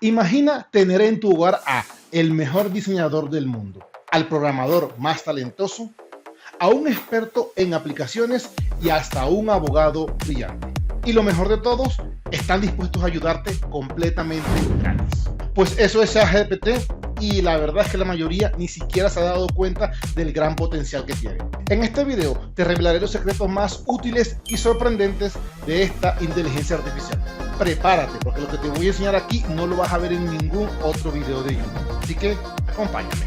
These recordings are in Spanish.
Imagina tener en tu hogar a el mejor diseñador del mundo, al programador más talentoso, a un experto en aplicaciones y hasta un abogado brillante. Y lo mejor de todos, están dispuestos a ayudarte completamente gratis. Pues eso es ChatGPT y la verdad es que la mayoría ni siquiera se ha dado cuenta del gran potencial que tiene. En este video te revelaré los secretos más útiles y sorprendentes de esta inteligencia artificial. Prepárate, porque lo que te voy a enseñar aquí no lo vas a ver en ningún otro video de YouTube. Así que acompáñame.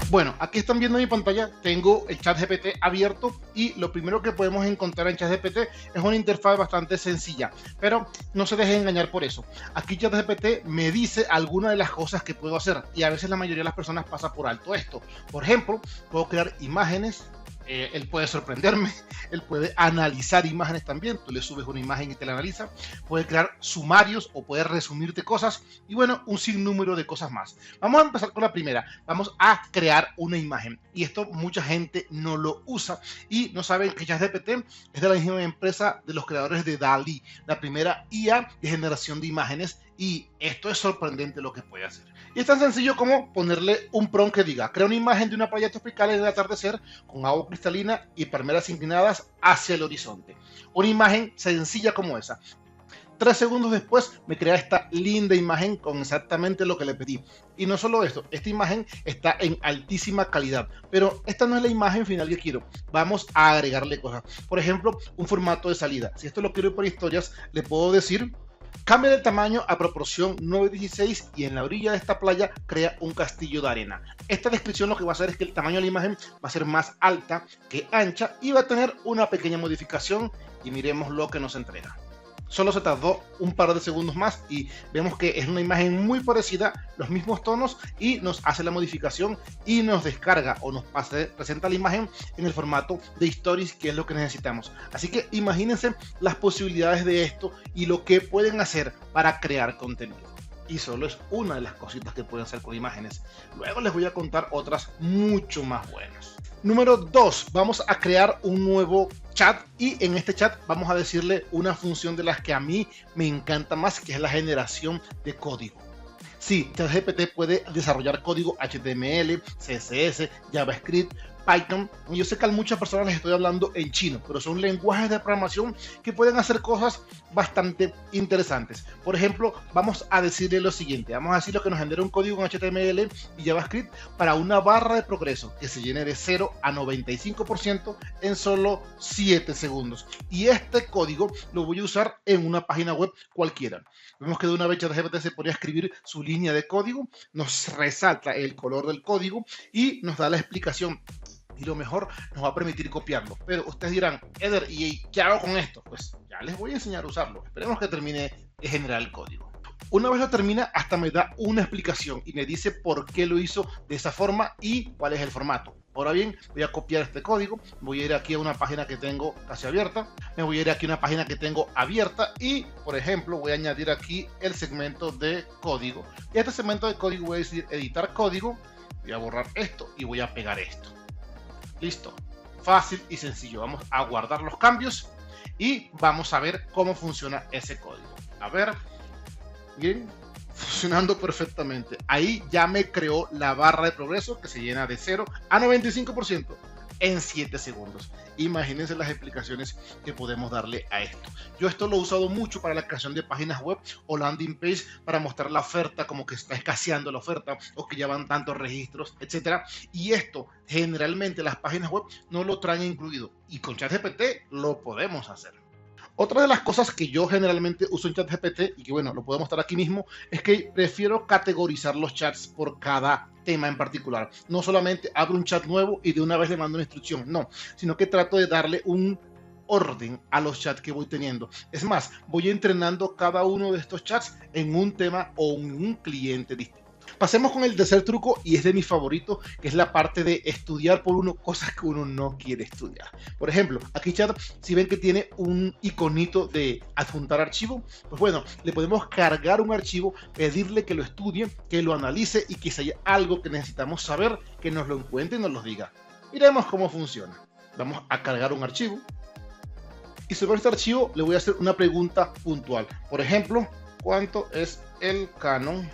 Bueno, aquí están viendo mi pantalla, tengo el ChatGPT abierto y lo primero que podemos encontrar en ChatGPT es una interfaz bastante sencilla, pero no se dejen engañar por eso. Aquí ChatGPT me dice algunas de las cosas que puedo hacer y a veces la mayoría de las personas pasa por alto esto. Por ejemplo, puedo crear imágenes. Él puede sorprenderme, él puede analizar imágenes también, tú le subes una imagen y te la analiza, puede crear sumarios o puede resumirte cosas y bueno, un sinnúmero de cosas más. Vamos a empezar con la primera, vamos a crear una imagen y esto mucha gente no lo usa y no saben que ChatGPT es de la misma empresa de los creadores de DALL-E, la primera IA de generación de imágenes, y esto es sorprendente lo que puede hacer. Y es tan sencillo como ponerle un prompt que diga: crea una imagen de una playa tropical en el atardecer con agua cristalina y palmeras inclinadas hacia el horizonte. Una imagen sencilla como esa. 3 segundos después me crea esta linda imagen con exactamente lo que le pedí. Y no solo esto, esta imagen está en altísima calidad, pero esta no es la imagen final que quiero. Vamos a agregarle cosas. Por ejemplo, un formato de salida. Si esto lo quiero por historias, le puedo decir: cambia el tamaño a proporción 9:16 y en la orilla de esta playa crea un castillo de arena. Esta descripción lo que va a hacer es que el tamaño de la imagen va a ser más alta que ancha y va a tener una pequeña modificación y miremos lo que nos entrega. Solo se tardó un par de segundos más y vemos que es una imagen muy parecida, los mismos tonos, y nos hace la modificación y nos descarga o nos presenta la imagen en el formato de stories, que es lo que necesitamos. Así que imagínense las posibilidades de esto y lo que pueden hacer para crear contenido. Y solo es una de las cositas que pueden hacer con imágenes. Luego les voy a contar otras mucho más buenas. Número 2, vamos a crear un nuevo chat y en este chat vamos a decirle una función de las que a mí me encanta más, que es la generación de código. Sí, ChatGPT puede desarrollar código HTML, CSS, JavaScript, Python. Yo sé que a muchas personas les estoy hablando en chino, pero son lenguajes de programación que pueden hacer cosas bastante interesantes. Por ejemplo, vamos a decirle lo siguiente, vamos a decirle que nos genere un código en HTML y JavaScript para una barra de progreso que se llene de 0 a 95% en solo 7 segundos. Y este código lo voy a usar en una página web cualquiera. Vemos que de una vez ChatGPT se podría escribir su línea de código, nos resalta el color del código y nos da la explicación. Y lo mejor, nos va a permitir copiarlo. Pero ustedes dirán: Eder, ¿y qué hago con esto? Pues ya les voy a enseñar a usarlo. Esperemos que termine de generar el código. Una vez lo termina, hasta me da una explicación y me dice por qué lo hizo de esa forma y cuál es el formato. Ahora bien, voy a copiar este código, voy a ir aquí a una página que tengo casi abierta, me voy a ir aquí a una página que tengo abierta y, por ejemplo, voy a añadir aquí el segmento de código. Y a este segmento de código voy a decir editar código, voy a borrar esto y voy a pegar esto. Listo, fácil y sencillo. Vamos a guardar los cambios y vamos a ver cómo funciona ese código. A ver, bien, funcionando perfectamente. Ahí ya me creó la barra de progreso que se llena de 0 a 95% en 7 segundos. Imagínense las explicaciones que podemos darle a esto. Yo esto lo he usado mucho para la creación de páginas web o landing page para mostrar la oferta, como que está escaseando la oferta o que ya van tantos registros, etcétera. Y esto generalmente las páginas web no lo traen incluido y con ChatGPT lo podemos hacer. Otra de las cosas que yo generalmente uso en ChatGPT y que bueno, lo puedo mostrar aquí mismo, es que prefiero categorizar los chats por cada tema en particular. No solamente abro un chat nuevo y de una vez le mando una instrucción, no, sino que trato de darle un orden a los chats que voy teniendo. Es más, voy entrenando cada uno de estos chats en un tema o en un cliente distinto. Pasemos con el tercer truco y es de mis favoritos, que es la parte de estudiar por uno cosas que uno no quiere estudiar. Por ejemplo, aquí chat, si ven que tiene un iconito de adjuntar archivo, pues bueno, le podemos cargar un archivo, pedirle que lo estudie, que lo analice y que si hay algo que necesitamos saber, que nos lo encuentre y nos lo diga. Miremos cómo funciona. Vamos a cargar un archivo. Y sobre este archivo le voy a hacer una pregunta puntual. Por ejemplo, ¿cuánto es el canon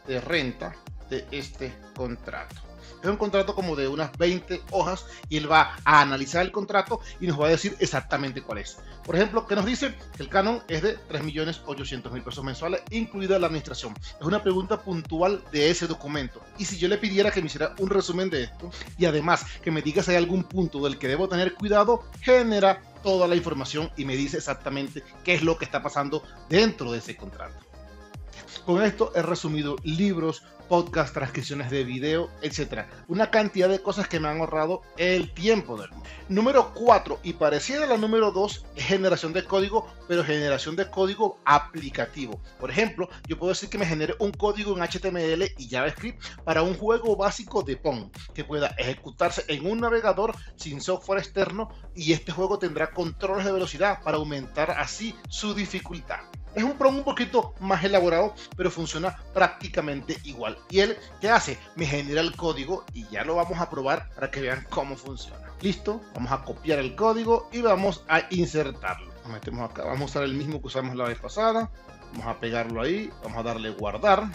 de renta de este contrato? Es un contrato como de unas 20 hojas y él va a analizar el contrato y nos va a decir exactamente cuál es. Por ejemplo, ¿qué nos dice? Que el canon es de 3.800.000 pesos mensuales, incluida la administración. Es una pregunta puntual de ese documento. Y si yo le pidiera que me hiciera un resumen de esto y además que me diga si hay algún punto del que debo tener cuidado, genera toda la información y me dice exactamente qué es lo que está pasando dentro de ese contrato. Con esto he resumido libros, podcasts, transcripciones de video, etc. Una cantidad de cosas que me han ahorrado el tiempo del mundo. Número 4, y parecida a la número 2, es generación de código, pero generación de código aplicativo. Por ejemplo, yo puedo decir que me genere un código en HTML y JavaScript para un juego básico de Pong, que pueda ejecutarse en un navegador sin software externo, y este juego tendrá controles de velocidad para aumentar así su dificultad. Es un PROM un poquito más elaborado, pero funciona prácticamente igual. ¿Y él qué hace? Me genera el código y ya lo vamos a probar para que vean cómo funciona. Listo, vamos a copiar el código y vamos a insertarlo. Nos metemos acá, vamos a usar el mismo que usamos la vez pasada. Vamos a pegarlo ahí, vamos a darle guardar.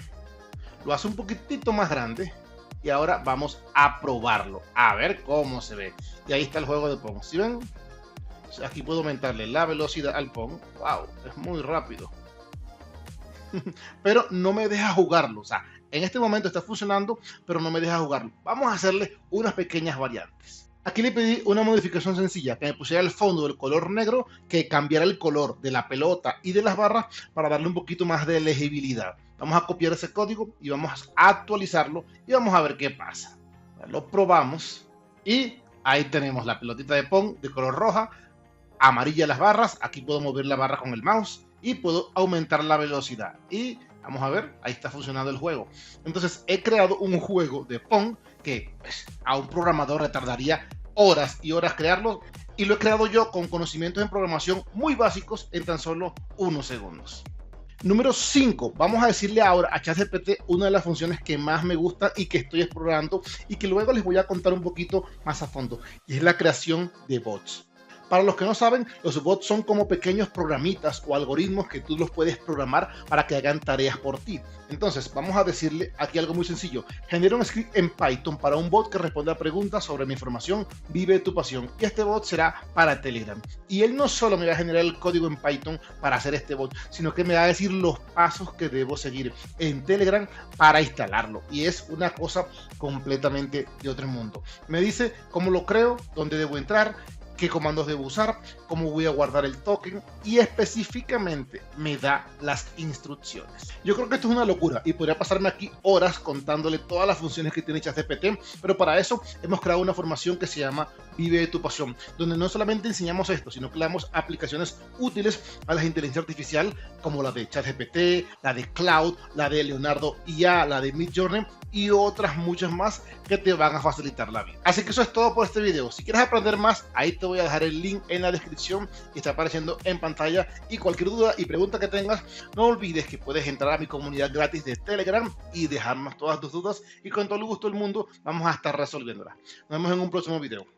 Lo hace un poquitito más grande. Y ahora vamos a probarlo, a ver cómo se ve. Y ahí está el juego de Pong. ¿Sí ven? Aquí puedo aumentarle la velocidad al Pong. Wow, es muy rápido. Pero no me deja jugarlo. O sea, en este momento está funcionando, pero no me deja jugarlo. Vamos a hacerle unas pequeñas variantes. Aquí le pedí una modificación sencilla, que me pusiera el fondo del color negro, que cambiara el color de la pelota y de las barras para darle un poquito más de legibilidad. Vamos a copiar ese código y vamos a actualizarlo y vamos a ver qué pasa. Lo probamos y ahí tenemos la pelotita de Pong de color roja, amarilla las barras. Aquí puedo mover la barra con el mouse y puedo aumentar la velocidad y vamos a ver, ahí está funcionando el juego. Entonces he creado un juego de Pong que pues, a un programador le tardaría horas y horas crearlo, y lo he creado yo con conocimientos en programación muy básicos en tan solo unos segundos. Número 5, vamos a decirle ahora a ChatGPT una de las funciones que más me gusta y que estoy explorando y que luego les voy a contar un poquito más a fondo, y es la creación de bots. Para los que no saben, los bots son como pequeños programitas o algoritmos que tú los puedes programar para que hagan tareas por ti. Entonces, vamos a decirle aquí algo muy sencillo. Genera un script en Python para un bot que responda a preguntas sobre mi información, vive tu pasión. Y este bot será para Telegram. Y él no solo me va a generar el código en Python para hacer este bot, sino que me va a decir los pasos que debo seguir en Telegram para instalarlo. Y es una cosa completamente de otro mundo. Me dice cómo lo creo, dónde debo entrar, qué comandos debo usar, cómo voy a guardar el token y específicamente me da las instrucciones. Yo creo que esto es una locura y podría pasarme aquí horas contándole todas las funciones que tiene ChatGPT, pero para eso hemos creado una formación que se llama Vive de tu pasión, donde no solamente enseñamos esto, sino que le damos aplicaciones útiles a la inteligencia artificial como la de ChatGPT, la de Cloud, la de Leonardo IA, la de Midjourney y otras muchas más que te van a facilitar la vida. Así que eso es todo por este video. Si quieres aprender más, ahí te voy a dejar el link en la descripción y está apareciendo en pantalla. Y cualquier duda y pregunta que tengas, no olvides que puedes entrar a mi comunidad gratis de Telegram y dejarnos todas tus dudas y con todo el gusto del mundo vamos a estar resolviéndolas. Nos vemos en un próximo video.